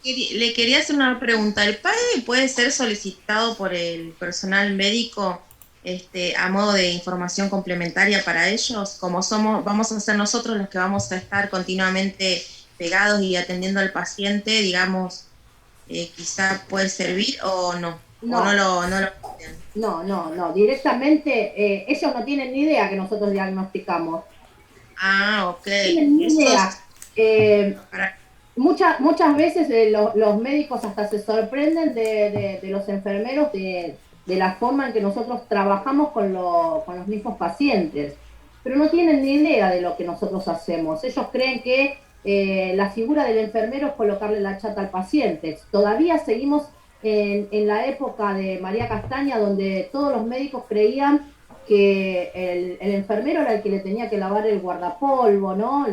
Le quería hacer una pregunta. ¿El PAE puede ser solicitado por el personal médico, a modo de información complementaria para ellos? Como vamos a ser nosotros los que vamos a estar continuamente pegados y atendiendo al paciente, digamos, quizá puede servir o No, no lo piden. no. Directamente, ellos no tienen ni idea que nosotros diagnosticamos. Ah, ok. Tienen ni Eso idea. es Eh, para... muchas veces los médicos hasta se sorprenden de los enfermeros de la forma en que nosotros trabajamos con los mismos pacientes, pero no tienen ni idea de lo que nosotros hacemos. Ellos creen que la figura del enfermero es colocarle la chata al paciente. Todavía seguimos en la época de María Castaña, donde todos los médicos creían que el enfermero era el que le tenía que lavar el guardapolvo, ¿no?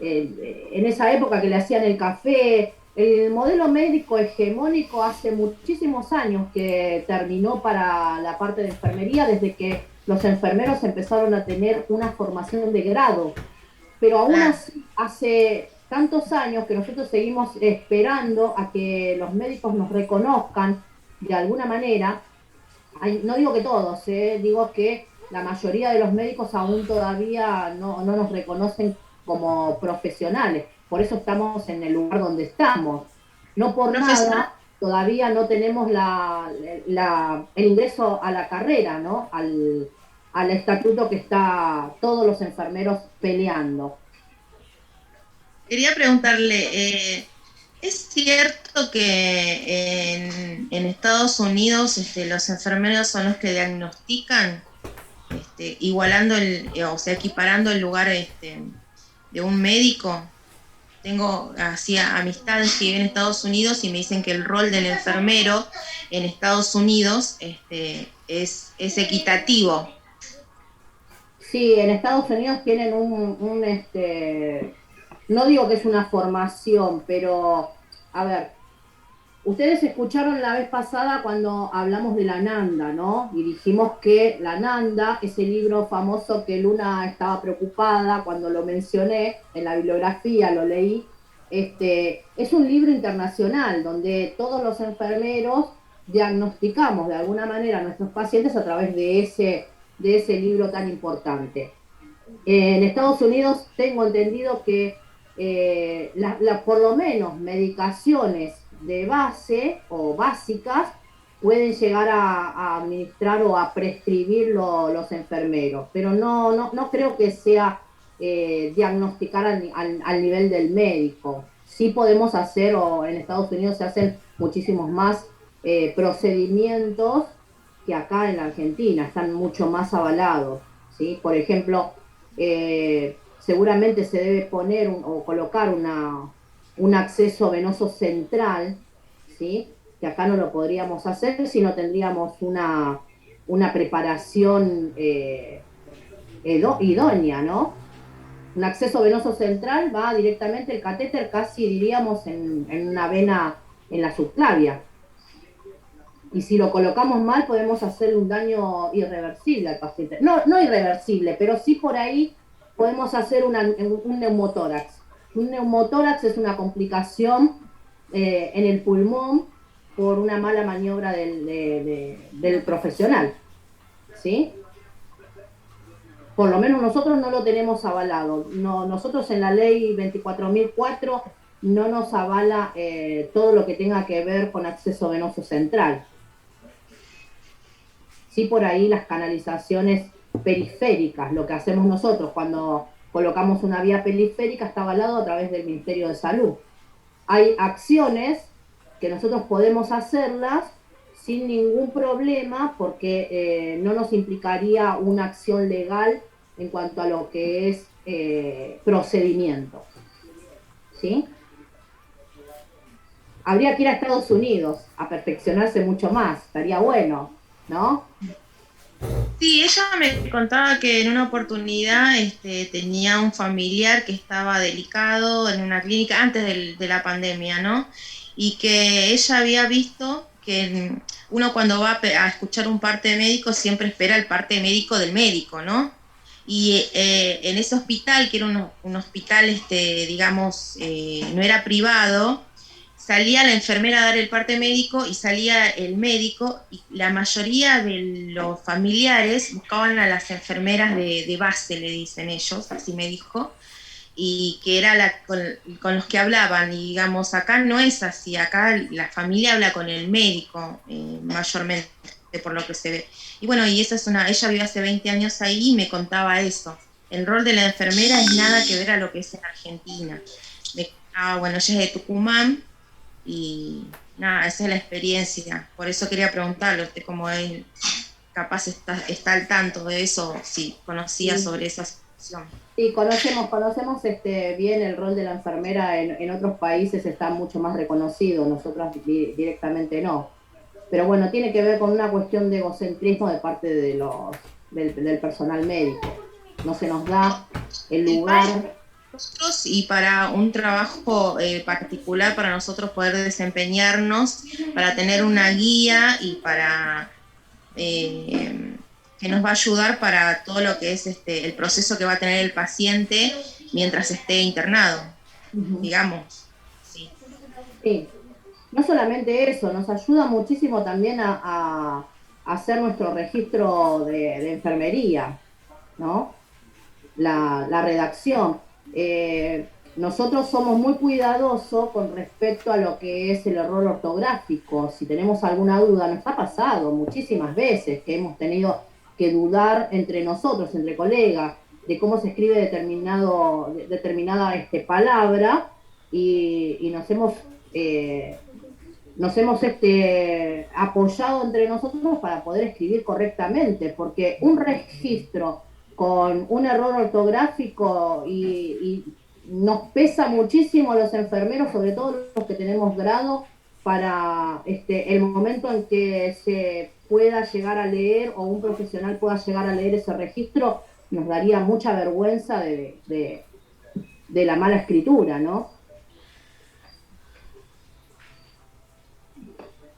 En esa época que le hacían el café. El modelo médico hegemónico hace muchísimos años que terminó para la parte de enfermería, desde que los enfermeros empezaron a tener una formación de grado. Pero aún Claro. así, hace tantos años que nosotros seguimos esperando a que los médicos nos reconozcan de alguna manera. No digo que todos, digo que la mayoría de los médicos aún todavía no nos reconocen como profesionales. Por eso estamos en el lugar donde estamos. No por Profesor, nada, todavía no tenemos el ingreso a la carrera, ¿no? Al estatuto que está todos los enfermeros peleando. quería preguntarle, ¿es cierto que en Estados Unidos los enfermeros son los que diagnostican, igualando o sea, equiparando el lugar de un médico? Tengo así amistades que viven en Estados Unidos y me dicen que el rol del enfermero en Estados Unidos es equitativo. Sí, en Estados Unidos tienen no digo que es una formación, pero a ver, ustedes escucharon la vez pasada cuando hablamos de la Nanda, ¿no? Y dijimos que la Nanda, ese libro famoso que Luna estaba preocupada cuando lo mencioné en la bibliografía, lo leí, es un libro internacional donde todos los enfermeros diagnosticamos de alguna manera a nuestros pacientes a través de ese libro tan importante. En Estados Unidos tengo entendido que por lo menos medicaciones de base o básicas pueden llegar a administrar o a prescribir los enfermeros, pero no creo que sea diagnosticar al nivel del médico. Sí podemos hacer, o en Estados Unidos se hacen muchísimos más procedimientos que acá en la Argentina, están mucho más avalados. ¿Sí? Por ejemplo, seguramente se debe poner o colocar un acceso venoso central, ¿sí? Que acá no lo podríamos hacer si no tendríamos una preparación idónea, ¿no? Un acceso venoso central va directamente el catéter, casi diríamos en una vena en la subclavia. Y si lo colocamos mal, podemos hacerle un daño irreversible al paciente. No irreversible, pero sí por ahí podemos hacer un neumotórax. Un neumotórax es una complicación en el pulmón por una mala maniobra del profesional. ¿Sí? Por lo menos nosotros no lo tenemos avalado. No, nosotros en la ley 24.004 no nos avala todo lo que tenga que ver con acceso venoso central. Sí, por ahí las canalizaciones periféricas, lo que hacemos nosotros cuando colocamos una vía periférica está avalado a través del Ministerio de Salud. Hay acciones que nosotros podemos hacerlas sin ningún problema porque no nos implicaría una acción legal en cuanto a lo que es procedimientos. ¿Sí? Habría que ir a Estados Unidos a perfeccionarse mucho más, estaría bueno, ¿no? Sí, ella me contaba que en una oportunidad tenía un familiar que estaba delicado en una clínica antes de la pandemia, ¿no? Y que ella había visto que uno cuando va a escuchar un parte médico siempre espera el parte médico del médico, ¿no? Y en ese hospital, que era un hospital, digamos, no era privado, salía la enfermera a dar el parte médico y salía el médico, y la mayoría de los familiares buscaban a las enfermeras de base, le dicen ellos, así me dijo, y que era con los que hablaban, y digamos, acá no es así, acá la familia habla con el médico, mayormente, por lo que se ve. Y bueno, y ella vivió hace 20 años ahí y me contaba eso. El rol de la enfermera es nada que ver a lo que es en Argentina. Bueno, ella es de Tucumán y nada, esa es la experiencia. Por eso quería preguntarle, usted como él capaz está al tanto de eso, si conocía Sí. sobre esa situación. Sí, conocemos bien el rol de la enfermera en otros países, está mucho más reconocido, nosotros directamente no. Pero bueno, tiene que ver con una cuestión de egocentrismo de parte del personal médico. No se nos da el lugar. Nosotros y para un trabajo particular para nosotros poder desempeñarnos, para tener una guía y para que nos va a ayudar para todo lo que es el proceso que va a tener el paciente mientras esté internado, digamos. Sí. Sí, no solamente eso, nos ayuda muchísimo también a hacer nuestro registro de enfermería, ¿no? La redacción. Nosotros somos muy cuidadosos con respecto a lo que es el error ortográfico. Si tenemos alguna duda, nos ha pasado muchísimas veces que hemos tenido que dudar entre nosotros, entre colegas, de cómo se escribe determinada palabra y nos hemos apoyado entre nosotros para poder escribir correctamente, porque un registro con un error ortográfico y nos pesa muchísimo a los enfermeros, sobre todo los que tenemos grado, para el momento en que se pueda llegar a leer o un profesional pueda llegar a leer ese registro, nos daría mucha vergüenza de la mala escritura, ¿no?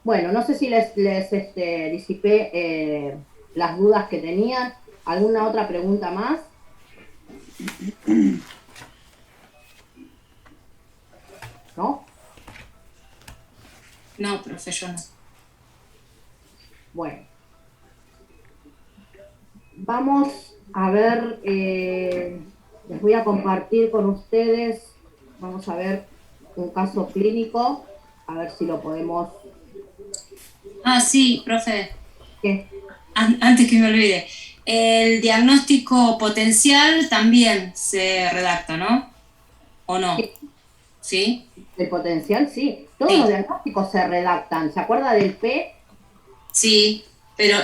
Bueno, no sé si les disipé las dudas que tenían. ¿Alguna otra pregunta más? ¿No? No, profe, yo no. Bueno. Vamos a ver, les voy a compartir con ustedes, vamos a ver un caso clínico, a ver si lo podemos... Ah, sí, profe. ¿Qué? Antes que me olvide. El diagnóstico potencial también se redacta, ¿no? ¿O no? ¿Sí? El potencial, sí. Todos Sí. los diagnósticos se redactan. ¿Se acuerda del P? Sí, pero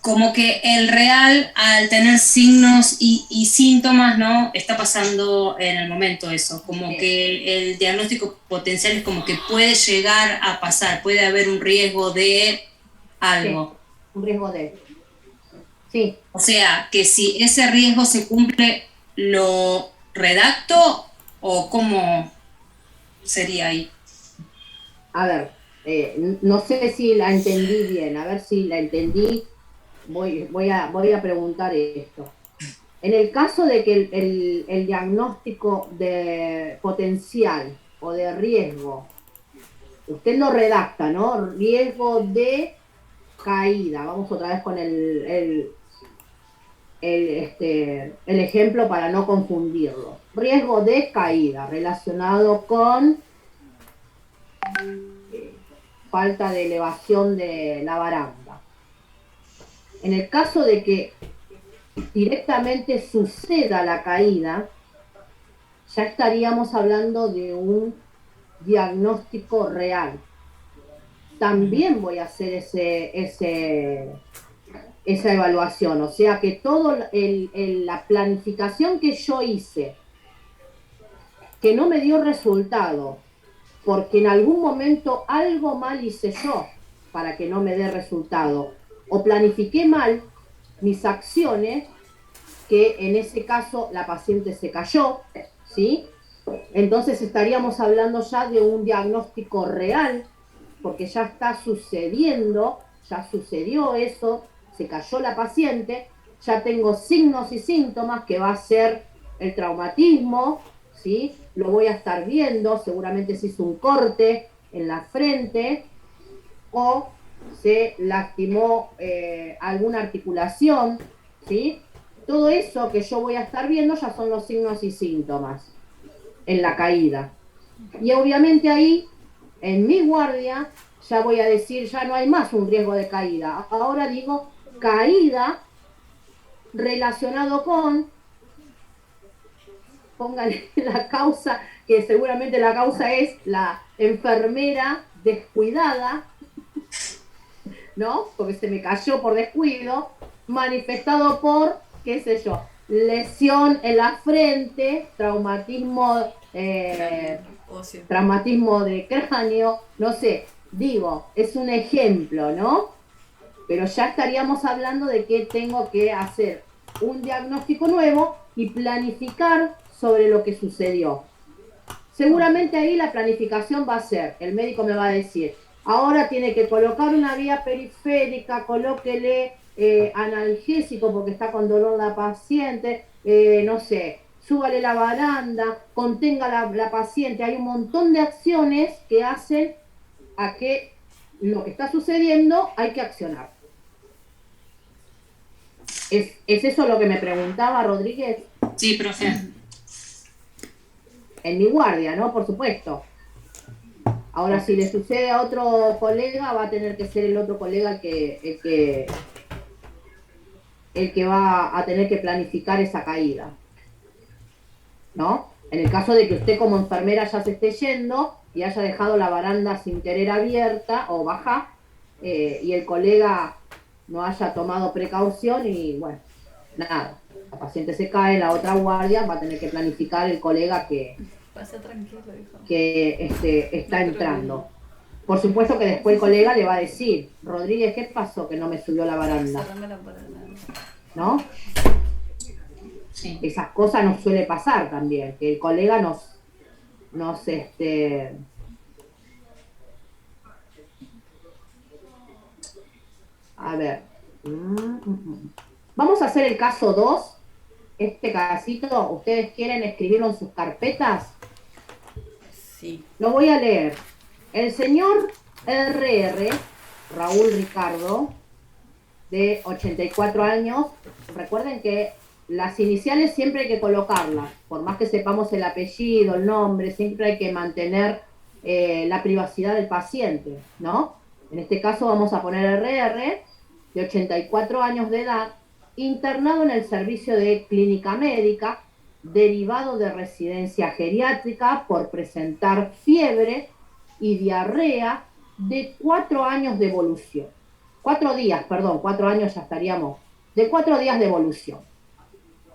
como que el real, al tener signos y síntomas, ¿no? Está pasando en el momento eso. Como Sí. que el diagnóstico potencial es como que puede llegar a pasar, puede haber un riesgo de algo. Sí, un riesgo de... Sí. O sea, que si ese riesgo se cumple, ¿lo redacto o cómo sería ahí? A ver, no sé si la entendí bien, a ver si la entendí, voy a preguntar esto. En el caso de que el diagnóstico de potencial o de riesgo, usted lo redacta, ¿no? Riesgo de caída. Vamos otra vez con el ejemplo para no confundirlo. Riesgo de caída relacionado con falta de elevación de la baranda. En el caso de que directamente suceda la caída, ya estaríamos hablando de un diagnóstico real. También voy a hacer esa evaluación, o sea que toda la planificación que yo hice, que no me dio resultado, porque en algún momento algo mal hice yo para que no me dé resultado, o planifiqué mal mis acciones, que en ese caso la paciente se cayó, ¿sí? Entonces estaríamos hablando ya de un diagnóstico real, porque ya está sucediendo, ya sucedió eso, se cayó la paciente, ya tengo signos y síntomas que va a ser el traumatismo, ¿sí? Lo voy a estar viendo, seguramente se hizo un corte en la frente o se lastimó alguna articulación, ¿sí? Todo eso que yo voy a estar viendo ya son los signos y síntomas en la caída. Y obviamente ahí, en mi guardia, ya voy a decir, ya no hay más un riesgo de caída. Ahora digo caída relacionado con, póngale la causa, que seguramente la causa es la enfermera descuidada, ¿no? Porque se me cayó por descuido, manifestado por, qué sé yo, lesión en la frente, traumatismo de cráneo, no sé, digo, es un ejemplo, ¿no? Pero ya estaríamos hablando de que tengo que hacer un diagnóstico nuevo y planificar sobre lo que sucedió. Seguramente ahí la planificación va a ser, el médico me va a decir, ahora tiene que colocar una vía periférica, colóquele analgésico porque está con dolor la paciente, no sé, súbale la baranda, contenga la paciente. Hay un montón de acciones que hacen a que lo que está sucediendo hay que accionar. ¿Es eso lo que me preguntaba Rodríguez? Sí, profe. En mi guardia, ¿no? Por supuesto. Ahora, si le sucede a otro colega, va a tener que ser el otro colega el que va a tener que planificar esa caída, ¿no? En el caso de que usted como enfermera ya se esté yendo y haya dejado la baranda sin querer abierta o baja, y el colega no haya tomado precaución y, bueno, nada, la paciente se cae, la otra guardia va a tener que planificar el colega que está entrando. Por supuesto que después el colega le va a decir, Rodríguez, ¿qué pasó que no me subió la baranda? ¿No? Sí. Esas cosas nos suele pasar también, que el colega nos a ver. Vamos a hacer el caso 2. Este casito, ¿ustedes quieren escribirlo en sus carpetas? Sí. Lo voy a leer. El señor RR, Raúl Ricardo, de 84 años, recuerden que las iniciales siempre hay que colocarlas, por más que sepamos el apellido, el nombre, siempre hay que mantener la privacidad del paciente, ¿no? En este caso vamos a poner RR, de 84 años de edad, internado en el servicio de clínica médica, derivado de residencia geriátrica por presentar fiebre y diarrea de 4 años de evolución. 4 días, perdón, 4 años ya estaríamos, de 4 días de evolución.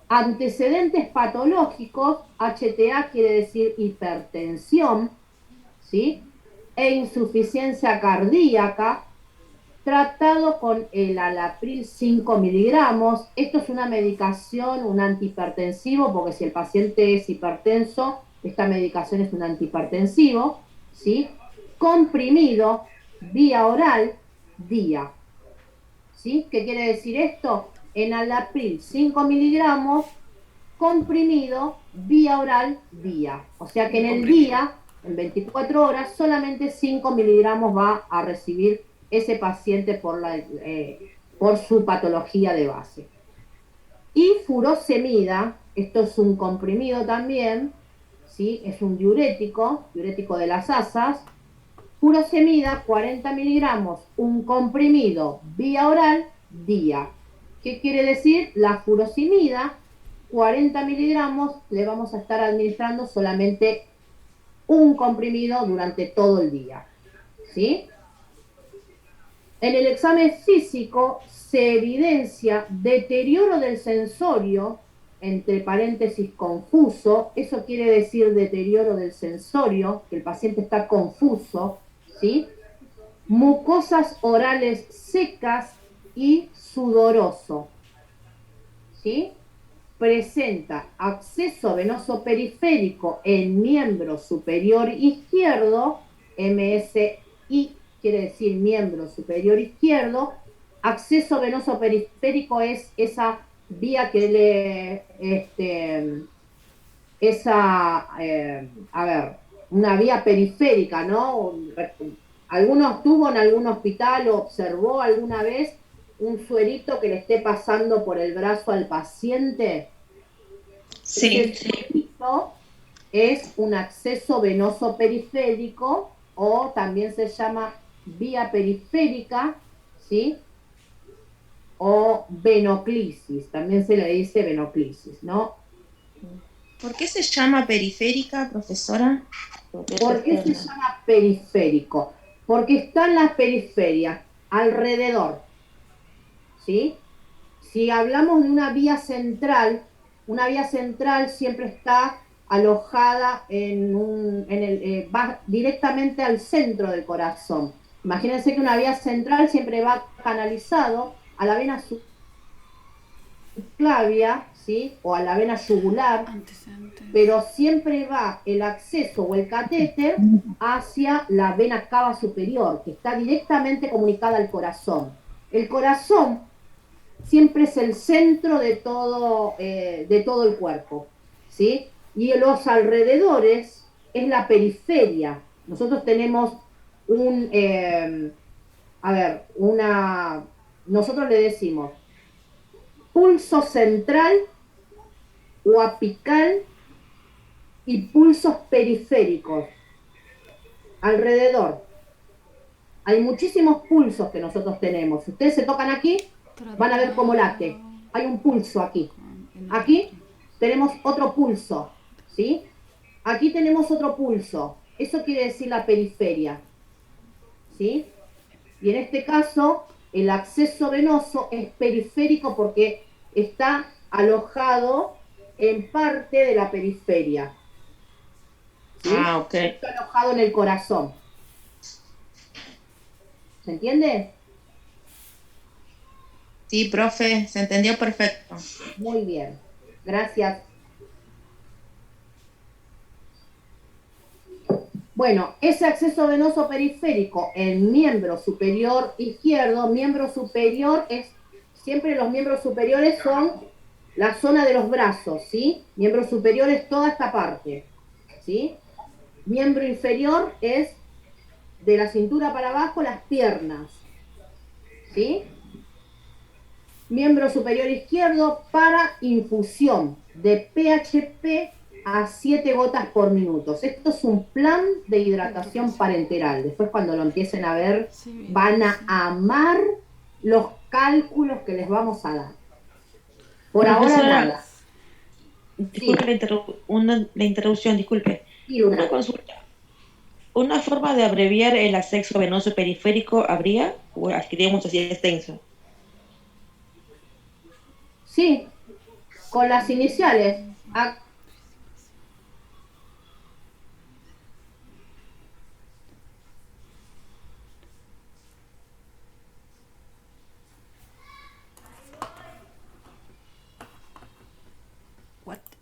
Antecedentes patológicos, HTA quiere decir hipertensión, ¿sí? E insuficiencia cardíaca, tratado con el Alapril 5 miligramos. Esto es una medicación, un antihipertensivo, porque si el paciente es hipertenso, esta medicación es un antihipertensivo, ¿sí? Comprimido, vía oral, día. ¿Sí? ¿Qué quiere decir esto? Enalapril 5 miligramos, comprimido, vía oral, día. O sea que en el día, en 24 horas, solamente 5 miligramos va a recibir ese paciente por su patología de base. Y furosemida, esto es un comprimido también, ¿sí? Es un diurético de las asas. Furosemida, 40 miligramos, un comprimido vía oral, día. ¿Qué quiere decir? La furosemida, 40 miligramos, le vamos a estar administrando solamente un comprimido durante todo el día, ¿sí? En el examen físico se evidencia deterioro del sensorio, entre paréntesis confuso. Eso quiere decir deterioro del sensorio, que el paciente está confuso, ¿sí? Mucosas orales secas y sudoroso, ¿sí? Presenta acceso venoso periférico en miembro superior izquierdo, MSI quiere decir miembro superior izquierdo. Acceso venoso periférico es esa vía que esa, a ver, una vía periférica, ¿no? ¿Alguno estuvo en algún hospital o observó alguna vez un suerito que le esté pasando por el brazo al paciente? Sí, Ese suerito es un acceso venoso periférico o también se llama vía periférica, ¿sí? O venoclisis, también se le dice venoclisis, ¿no? ¿por qué se llama periférica, profesora? ¿Por qué se llama periférico? Porque están las periferias alrededor, ¿sí? Si hablamos de una vía central siempre está alojada va directamente al centro del corazón. Imagínense que una vía central siempre va canalizado a la vena subclavia, ¿sí? O a la vena yugular, pero siempre va el acceso o el catéter hacia la vena cava superior, que está directamente comunicada al corazón. El corazón siempre es el centro de todo el cuerpo, ¿sí? Y los alrededores es la periferia. Nosotros tenemos nosotros le decimos pulso central o apical y pulsos periféricos. Alrededor. Hay muchísimos pulsos que nosotros tenemos. Si ustedes se tocan aquí, van a ver cómo late. Hay un pulso aquí. Aquí tenemos otro pulso, ¿sí? Aquí tenemos otro pulso. Eso quiere decir la periferia, ¿sí? Y en este caso, el acceso venoso es periférico porque está alojado en parte de la periferia, ¿sí? Ah, ok. Está alojado en el corazón. ¿Se entiende? Sí, profe, se entendió perfecto. Muy bien. Gracias. Bueno, ese acceso venoso periférico en miembro superior izquierdo, miembro superior siempre los miembros superiores son la zona de los brazos, ¿sí? Miembro superior es toda esta parte, ¿sí? Miembro inferior es de la cintura para abajo las piernas, ¿sí? Miembro superior izquierdo para infusión de PHP a 7 gotas por minuto. Esto es un plan de hidratación parenteral. Después cuando lo empiecen a ver van a amar los cálculos que les vamos a dar. Por ahora nada. Disculpe la interrupción, disculpe. Sí, Luna. Una consulta. ¿Una forma de abreviar el acceso venoso periférico habría? ¿O escribimos así extenso? Sí, con las iniciales.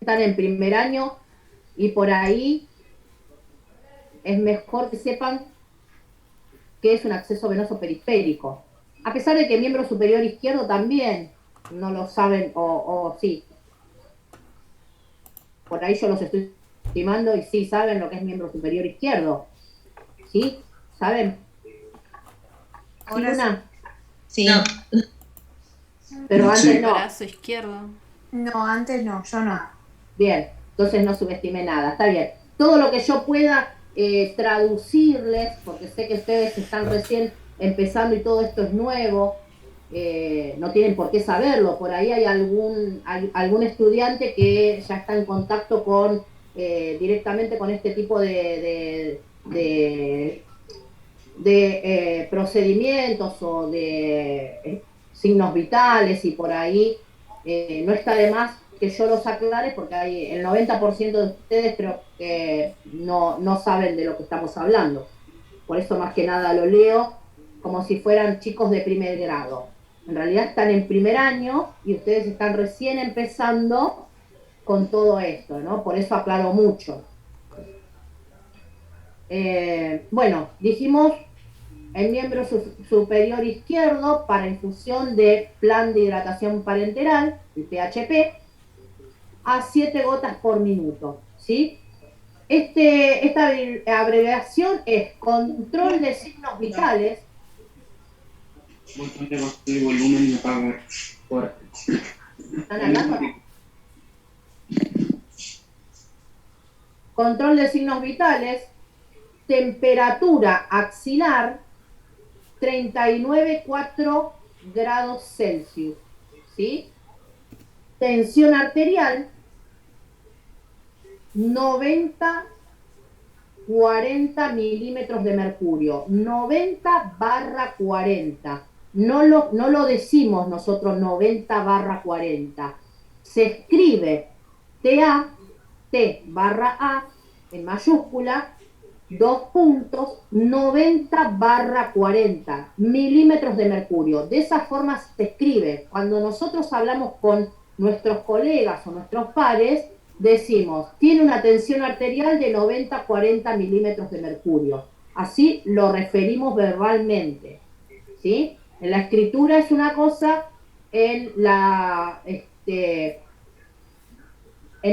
Están en primer año y por ahí es mejor que sepan que es un acceso venoso periférico. A pesar de que miembro superior izquierdo también no lo saben o sí. Por ahí yo los estoy estimando y sí saben lo que es miembro superior izquierdo. ¿Sí? ¿Saben? ¿Sí, Luna? Sí. No. Pero antes Sí. no. Brazo izquierdo. No, antes no, yo no. Bien, entonces no subestime nada, está bien. Todo lo que yo pueda traducirles, porque sé que ustedes están recién empezando y todo esto es nuevo, no tienen por qué saberlo. Por ahí hay algún estudiante que ya está en contacto con directamente con este tipo de procedimientos o de signos vitales y por ahí no está de más que yo los aclare porque hay el 90% de ustedes creo que no saben de lo que estamos hablando. Por eso más que nada lo leo como si fueran chicos de primer grado. En realidad están en primer año y ustedes están recién empezando con todo esto, ¿no? Por eso aclaro mucho. Bueno, dijimos el miembro superior izquierdo para infusión de plan de hidratación parenteral, el PHP, a 7 gotas por minuto. ¿sí? Esta abreviación es control de signos vitales. Botón de bajar el volumen y apagar. ¿Están hablando? Control de signos vitales, temperatura axilar 39,4 grados Celsius, ¿sí? Tensión arterial 90/40 milímetros de mercurio, 90/40. No lo decimos nosotros 90/40. Se escribe T/A en mayúscula, 90/40 milímetros de mercurio. De esa forma se escribe. Cuando nosotros hablamos con nuestros colegas o nuestros pares, decimos, tiene una tensión arterial de 90/40 milímetros de mercurio. Así lo referimos verbalmente, ¿sí? En la escritura es una cosa, en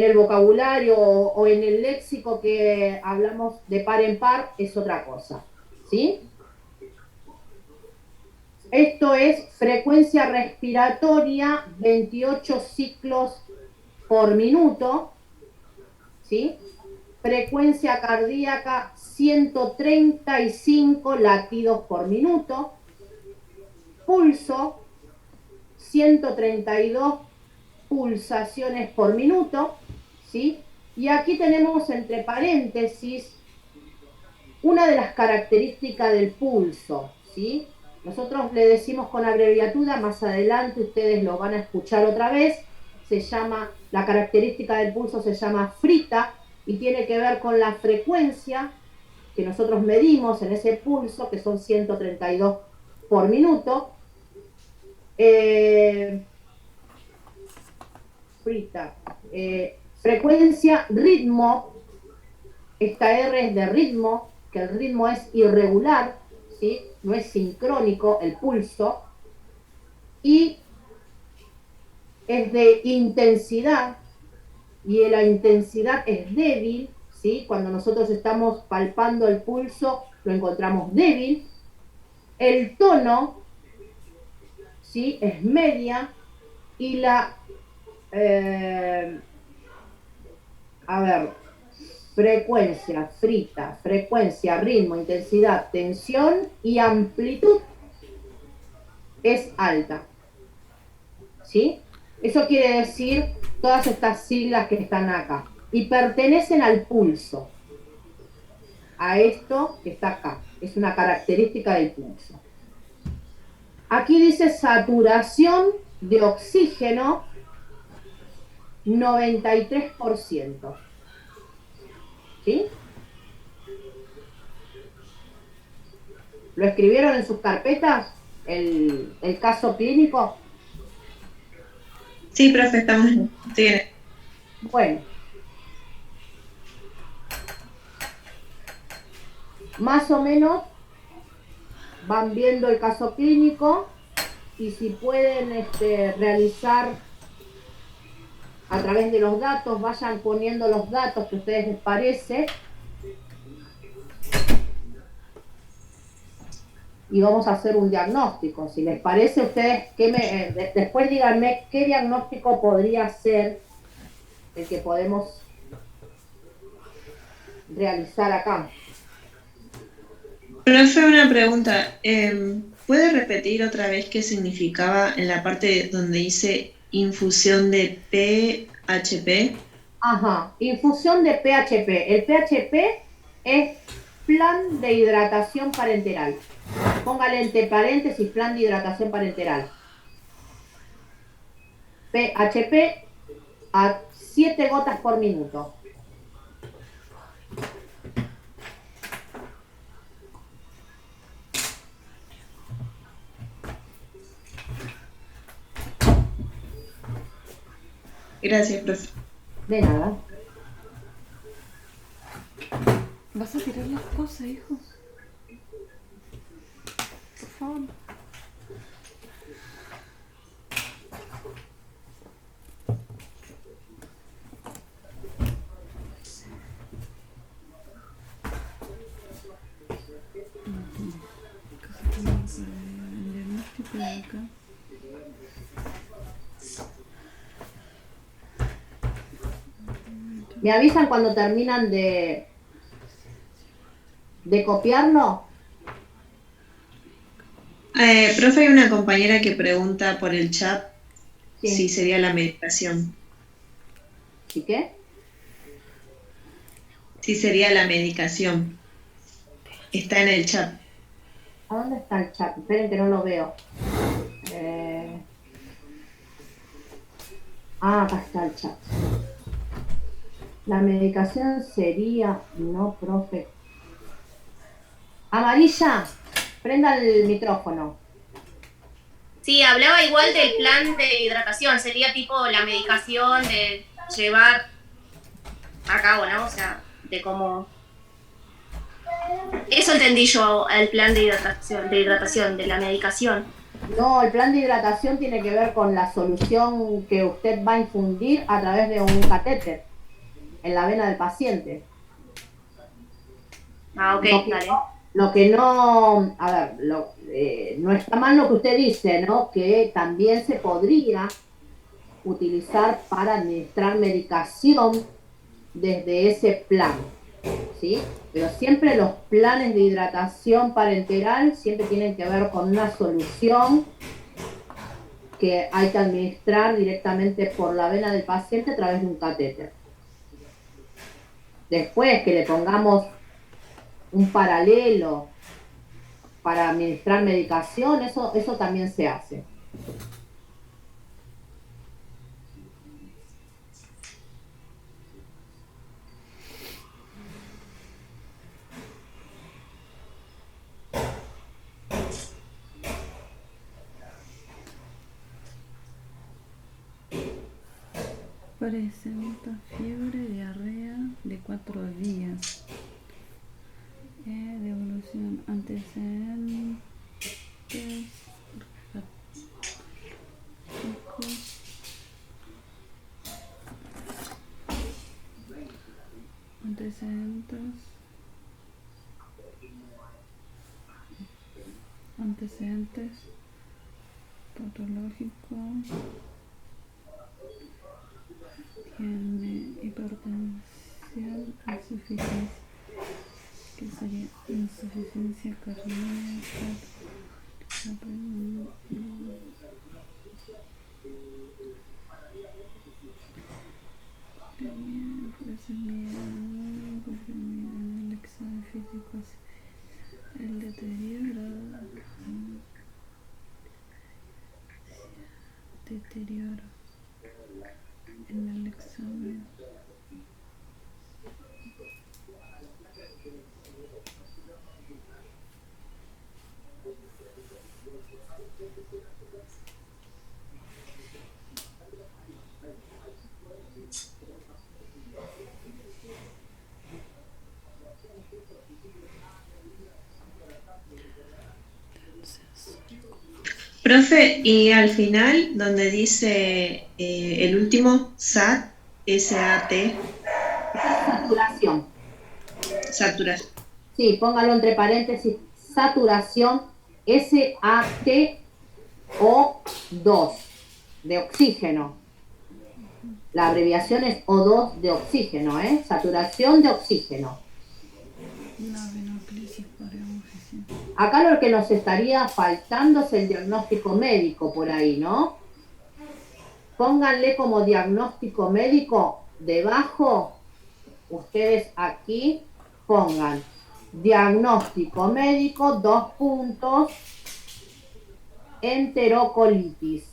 el vocabulario o en el léxico que hablamos de par en par es otra cosa, ¿sí? Esto es frecuencia respiratoria 28 ciclos por minuto, ¿sí? Frecuencia cardíaca 135 latidos por minuto, pulso 132 pulsaciones por minuto, ¿sí? Y aquí tenemos entre paréntesis una de las características del pulso, ¿sí? Nosotros le decimos con abreviatura, más adelante ustedes lo van a escuchar otra vez, la característica del pulso se llama frita y tiene que ver con la frecuencia que nosotros medimos en ese pulso, que son 132 por minuto. Frecuencia, ritmo, esta R es de ritmo, que el ritmo es irregular, ¿sí? No es sincrónico el pulso, y es de intensidad, y la intensidad es débil, ¿sí? Cuando nosotros estamos palpando el pulso, lo encontramos débil. El tono, ¿sí? Es media, y frecuencia, frita, frecuencia, ritmo, intensidad, tensión y amplitud es alta, ¿sí? Eso quiere decir todas estas siglas que están acá y pertenecen al pulso, a esto que está acá, es una característica del pulso. Aquí dice saturación de oxígeno 93%. ¿Sí? ¿Lo escribieron en sus carpetas? ¿El caso clínico? Sí, profe, estamos. Sí. Bueno. Más o menos van viendo el caso clínico y si pueden realizar a través de los datos, vayan poniendo los datos que a ustedes les parece. Y vamos a hacer un diagnóstico. Si les parece, ustedes, después díganme qué diagnóstico podría ser el que podemos realizar acá. Profe, una pregunta. ¿Puede repetir otra vez qué significaba en la parte donde dice infusión de PHP? Ajá, infusión de PHP. El PHP es plan de hidratación parenteral. Póngale entre paréntesis plan de hidratación parenteral. PHP a 7 gotas por minuto. Gracias, profe. De nada. ¿Vas a tirar las cosas, hijo? Por favor. estoy acá. ¿Me avisan cuando terminan de copiarlo? Profe, hay una compañera que pregunta por el chat Sí. si sería la medicación. ¿Y qué? Si sería la medicación. Está en el chat. ¿A dónde está el chat? Esperen que no lo veo. Acá está el chat. La medicación sería... No, profe. Amarilla, prenda el micrófono. Sí, hablaba igual del plan de hidratación, sería tipo la medicación de llevar a cabo, ¿no? O sea, de cómo... Eso entendí yo, el plan de hidratación, de la medicación. No, el plan de hidratación tiene que ver con la solución que usted va a infundir a través de un catéter en la vena del paciente. Ah, ok, dale. Lo que no, a ver, no está mal lo que usted dice, ¿no? Que también se podría utilizar para administrar medicación desde ese plan, ¿sí? Pero siempre los planes de hidratación parenteral siempre tienen que ver con una solución que hay que administrar directamente por la vena del paciente a través de un catéter. Después que le pongamos un paralelo para administrar medicación, eso también se hace. Presenta fiebre, diarrea de 4 días. De evolución antecedentes. Antecedentes patológicos. Tiene hipertensión, insuficiencia, que sería insuficiencia cardíaca, el examen físico, el deterioro en el examen. Profe, y al final, donde dice el último, SAT, S-A-T, Saturación. saturación. Sí, póngalo entre paréntesis, saturación, SATO2, de oxígeno. La abreviación es O2 de oxígeno, ¿eh? Saturación de oxígeno. Una venoclisis podríamos decir. Acá lo que nos estaría faltando es el diagnóstico médico por ahí, ¿no? Pónganle como diagnóstico médico debajo, ustedes aquí pongan diagnóstico médico, 2 puntos, enterocolitis.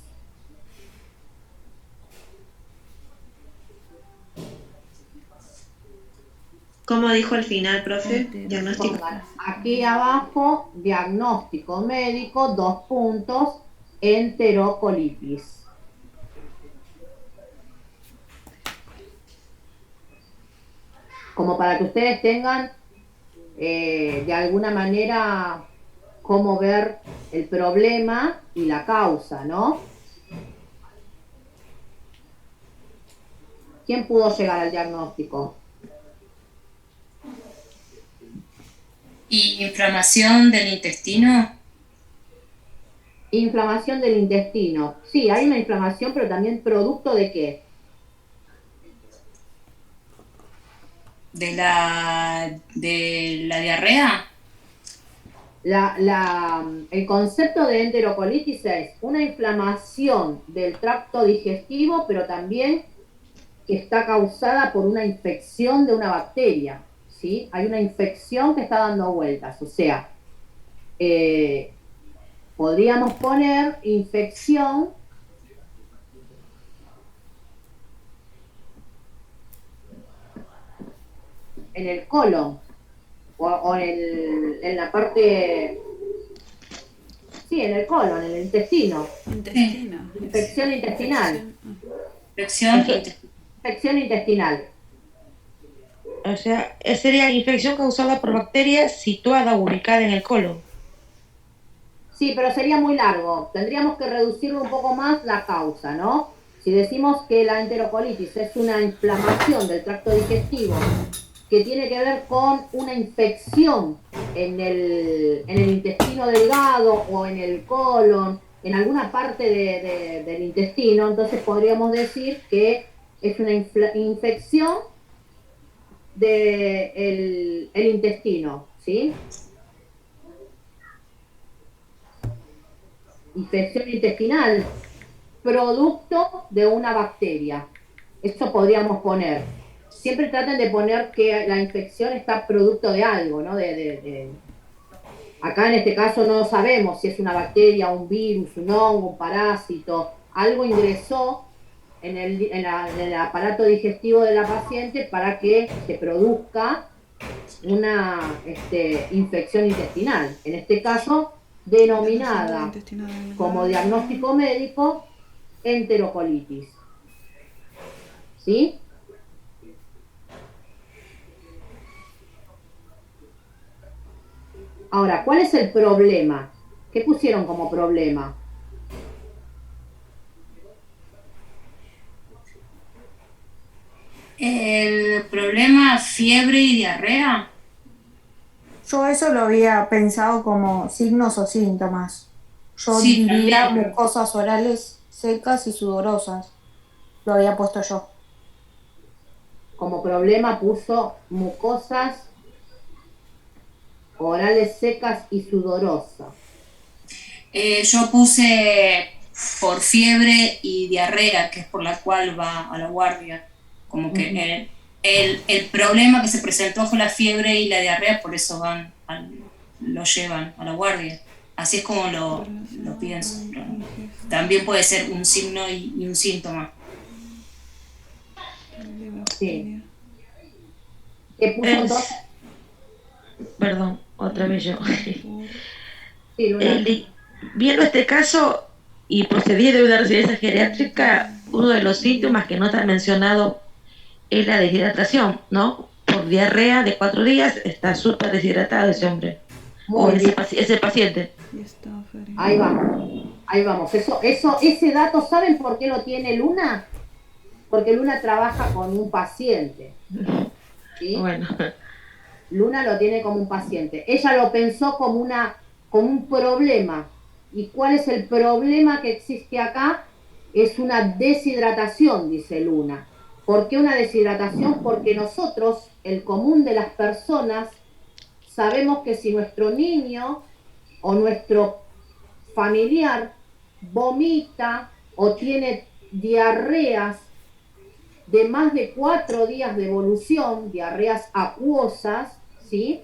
¿Cómo dijo al final, profe? Diagnóstico. Pongan aquí abajo, diagnóstico médico, 2 puntos, enterocolitis. Como para que ustedes tengan de alguna manera cómo ver el problema y la causa, ¿no? ¿Quién pudo llegar al diagnóstico? ¿Y inflamación del intestino? Inflamación del intestino. Sí, hay una inflamación, pero también producto de qué? ¿De la diarrea? El concepto de enterocolitis es una inflamación del tracto digestivo, pero también que está causada por una infección de una bacteria, ¿sí? Hay una infección que está dando vueltas, o sea, podríamos poner infección en el colon o en la parte, sí, en el colon, en el intestino. Intestino. Infección intestinal. Infección Infección intestinal. O sea, sería infección causada por bacterias situada o ubicada en el colon. Sí, pero sería muy largo. Tendríamos que reducirlo un poco más la causa, ¿no? Si decimos que la enterocolitis es una inflamación del tracto digestivo que tiene que ver con una infección en el intestino delgado o en el colon, en alguna parte del intestino, entonces podríamos decir que es una infección del el intestino, ¿sí? Infección intestinal, producto de una bacteria. Esto podríamos poner. Siempre traten de poner que la infección está producto de algo, ¿no? Acá en este caso no sabemos si es una bacteria, un virus, un hongo, un parásito. Algo ingresó en el aparato digestivo de la paciente para que se produzca una infección intestinal. En este caso, denominada como diagnóstico médico enterocolitis. ¿Sí? Ahora, ¿cuál es el problema? ¿Qué pusieron como problema? El problema, fiebre y diarrea. Yo eso lo había pensado como signos o síntomas. Yo Sí, diría también. mucosas orales secas y sudorosas. Lo había puesto yo. Como problema puso mucosas orales secas y sudorosas. Yo puse por fiebre y diarrea, que es por la cual va a la guardia. Como que el problema que se presentó fue la fiebre y la diarrea, por eso lo llevan a la guardia. Así es como lo pienso. También puede ser un signo y un síntoma. Sí. ¿Qué puso entonces? Perdón, otra vez yo. Sí, Luna. Viendo este caso y procediendo de una residencia geriátrica, uno de los síntomas que no está mencionado es la deshidratación, ¿no? Por diarrea de 4 días está súper deshidratado ese hombre. O Muy bien. ese paciente. Ahí vamos. Ahí vamos. Ese dato, ¿saben por qué lo tiene Luna? Porque Luna trabaja con un paciente. ¿Sí? Bueno. Luna lo tiene como un paciente. Ella lo pensó como un problema. ¿Y cuál es el problema que existe acá? Es una deshidratación, dice Luna. ¿Por qué una deshidratación? Porque nosotros, el común de las personas, sabemos que si nuestro niño o nuestro familiar vomita o tiene diarreas de más de 4 días de evolución, diarreas acuosas, ¿sí?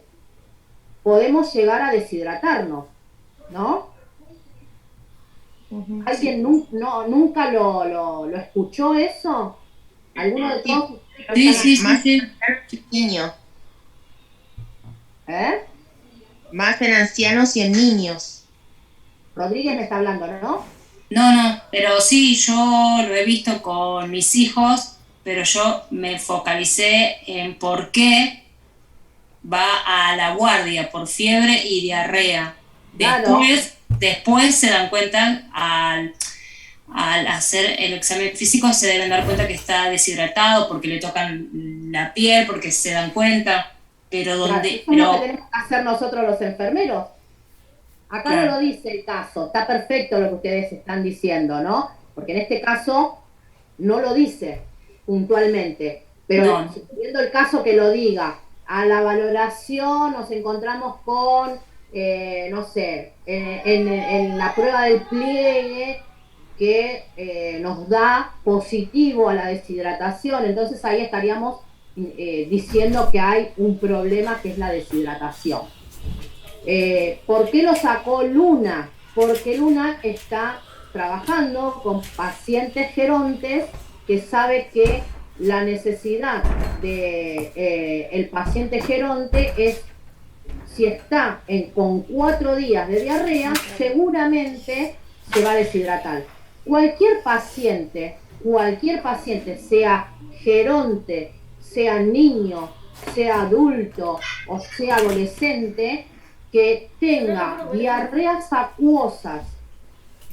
Podemos llegar a deshidratarnos, ¿no? ¿Alguien nunca lo escuchó eso? ¿Alguno de todos? Sí. Niños, ¿Eh? más en ancianos y en niños. Rodríguez me está hablando, ¿no? No, pero sí, yo lo he visto con mis hijos, pero yo me focalicé en por qué va a la guardia, por fiebre y diarrea. Claro. Después se dan cuenta, al hacer el examen físico, se deben dar cuenta que está deshidratado porque le tocan la piel, porque se dan cuenta, pero Claro, donde... eso es lo que tenemos que hacer nosotros los enfermeros. Acá no lo dice el caso, está perfecto lo que ustedes están diciendo, ¿no? Porque en este caso no lo dice puntualmente, pero viendo el caso que lo diga, a la valoración nos encontramos con, no sé, en la prueba del pliegue que nos da positivo a la deshidratación, entonces ahí estaríamos diciendo que hay un problema que es la deshidratación. ¿Por qué lo sacó Luna? Porque Luna está trabajando con pacientes gerontes que sabe que la necesidad de el paciente geronte es, si está con 4 días de diarrea, seguramente se va a deshidratar. Cualquier paciente, sea geronte, sea niño, sea adulto o sea adolescente, que tenga diarreas acuosas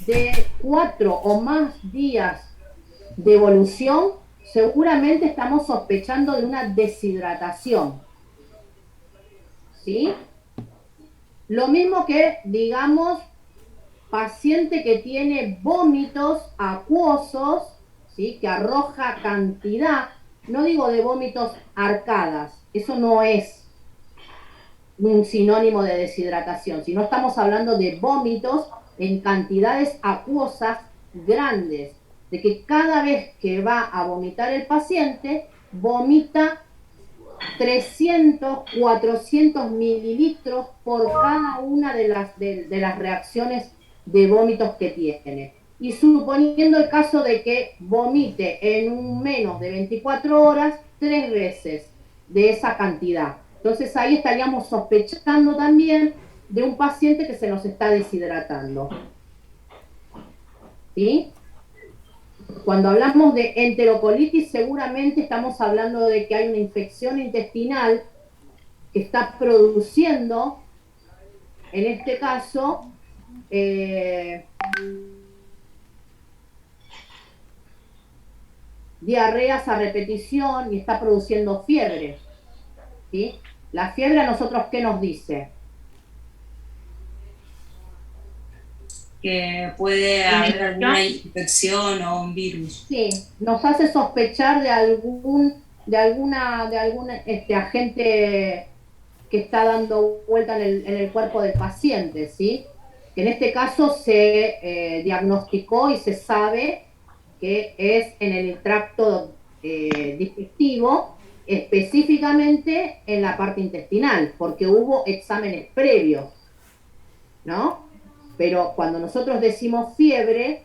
de 4 o más días de evolución, seguramente estamos sospechando de una deshidratación. ¿Sí? Lo mismo que, digamos, paciente que tiene vómitos acuosos, ¿sí? Que arroja cantidad, no digo de vómitos arcadas, eso no es un sinónimo de deshidratación, sino estamos hablando de vómitos en cantidades acuosas grandes, de que cada vez que va a vomitar el paciente, vomita 300, 400 mililitros por cada una de las reacciones de vómitos que tiene. Y suponiendo el caso de que vomite en menos de 24 horas 3 veces de esa cantidad. Entonces ahí estaríamos sospechando también de un paciente que se nos está deshidratando. ¿Sí? Cuando hablamos de enterocolitis, seguramente estamos hablando de que hay una infección intestinal que está produciendo, en este caso, diarreas a repetición y está produciendo fiebre. ¿Sí? La fiebre a nosotros, ¿qué nos dice? Que puede haber alguna infección o un virus. Sí, nos hace sospechar de algún agente que está dando vuelta en el cuerpo del paciente, ¿sí? Que en este caso se diagnosticó y se sabe que es en el tracto digestivo, específicamente en la parte intestinal, porque hubo exámenes previos, ¿no? Pero cuando nosotros decimos fiebre,